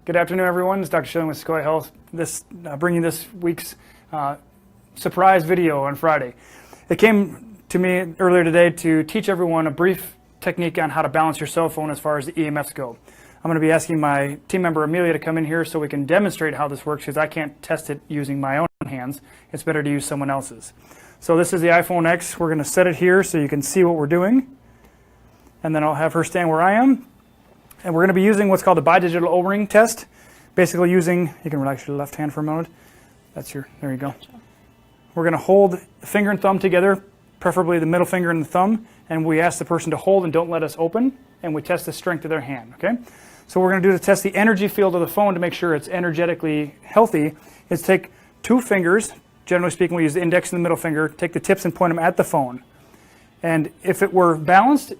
Good afternoon, everyone. It's Dr. Schilling with Sequoia Health. Bringing this week's surprise video on Friday. It came to me earlier today to teach everyone a brief technique on how to balance your cell phone as far as the EMFs go. I'm going to be asking my team member Amelia to come in here so we can demonstrate how this works, because I can't test it using my own hands. It's better to use someone else's. So this is the iPhone X. We're going to set it here so you can see what we're doing. And then I'll have her stand where I am. And we're going to be using what's called a bidigital O-ring test. Basically using, you can relax your left hand for a moment. There you go. We're going to hold the finger and thumb together, preferably the middle finger and the thumb, and we ask the person to hold and don't let us open, and we test the strength of their hand, okay? So what we're going to do to test the energy field of the phone to make sure it's energetically healthy is take two fingers, generally speaking we use the index and the middle finger, take the tips and point them at the phone. And if it were balanced,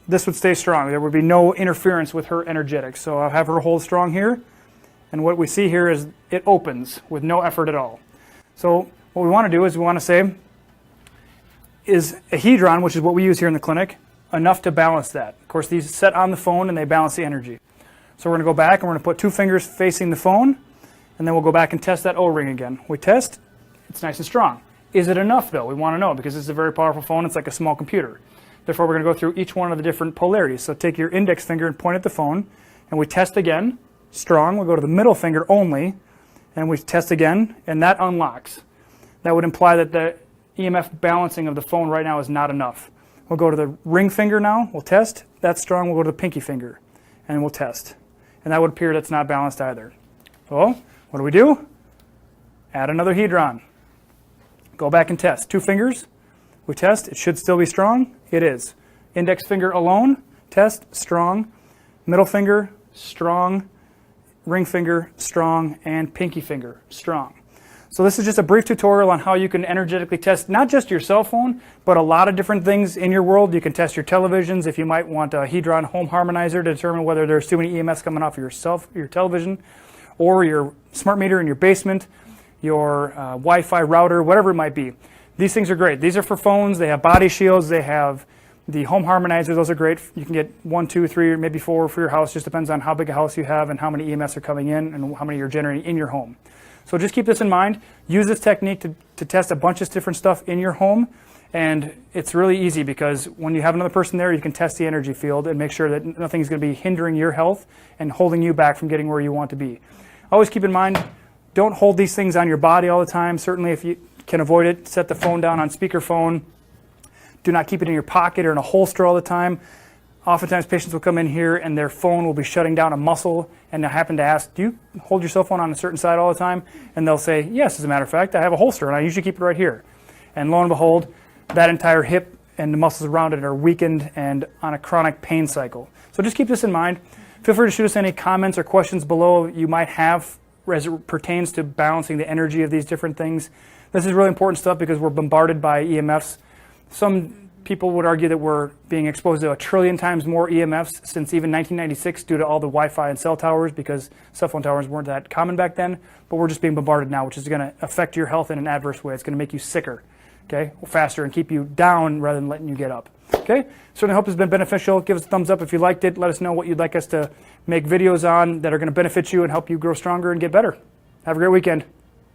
this would stay strong. There would be no interference with her energetics. So I'll have her hold strong here. And what we see here is it opens with no effort at all. So what we want to do is we want to say, is a Hedron, which is what we use here in the clinic, enough to balance that? Of course, these set on the phone and they balance the energy. So we're going to go back and we're going to put two fingers facing the phone. And then we'll go back and test that O-ring again. We test, it's nice and strong. Is it enough though? We want to know, because this is a very powerful phone. It's like a small computer. Therefore, we're going to go through each one of the different polarities. So take your index finger and point at the phone, and we test again. Strong. We'll go to the middle finger only, and we test again, and that unlocks. That would imply that the EMF balancing of the phone right now is not enough. We'll go to the ring finger now. We'll test. That's strong. We'll go to the pinky finger, and we'll test. And that would appear that's not balanced either. So what do? Add another Hedron. Go back and test. Two fingers. We test. It should still be strong. It is. Index finger alone, test, strong. Middle finger, strong. Ring finger, strong. And pinky finger, strong. So this is just a brief tutorial on how you can energetically test not just your cell phone, but a lot of different things in your world. You can test your televisions if you might want a Hedron home harmonizer to determine whether there's too many EMFs coming off your television, or your smart meter in your basement, your Wi-Fi router, whatever it might be. These things are great. These are for phones. They have body shields. They have the home harmonizer. Those are great. You can get 1, 2, 3, or maybe 4 for your house. Just depends on how big a house you have and how many EMFs are coming in and how many you're generating in your home. So just keep this in mind. Use this technique to test a bunch of different stuff in your home. And it's really easy, because when you have another person there, you can test the energy field and make sure that nothing's going to be hindering your health and holding you back from getting where you want to be. Always keep in mind, don't hold these things on your body all the time. Certainly if you can avoid it, set the phone down on speakerphone. Do not keep it in your pocket or in a holster all the time. Oftentimes patients will come in here and their phone will be shutting down a muscle, and they'll happen to ask, do you hold your cell phone on a certain side all the time? And they'll say, yes, as a matter of fact, I have a holster and I usually keep it right here. And lo and behold, that entire hip and the muscles around it are weakened and on a chronic pain cycle. So just keep this in mind. Feel free to shoot us any comments or questions below you might have as it pertains to balancing the energy of these different things. This is really important stuff because we're bombarded by EMFs. Some people would argue that we're being exposed to 1 trillion times more EMFs since even 1996 due to all the Wi-Fi and cell towers, because cell phone towers weren't that common back then. But we're just being bombarded now, which is going to affect your health in an adverse way. It's going to make you sicker, okay, faster, and keep you down rather than letting you get up. Okay, certainly hope it's been beneficial. Give us a thumbs up if you liked it. Let us know what you'd like us to make videos on that are going to benefit you and help you grow stronger and get better. Have a great weekend.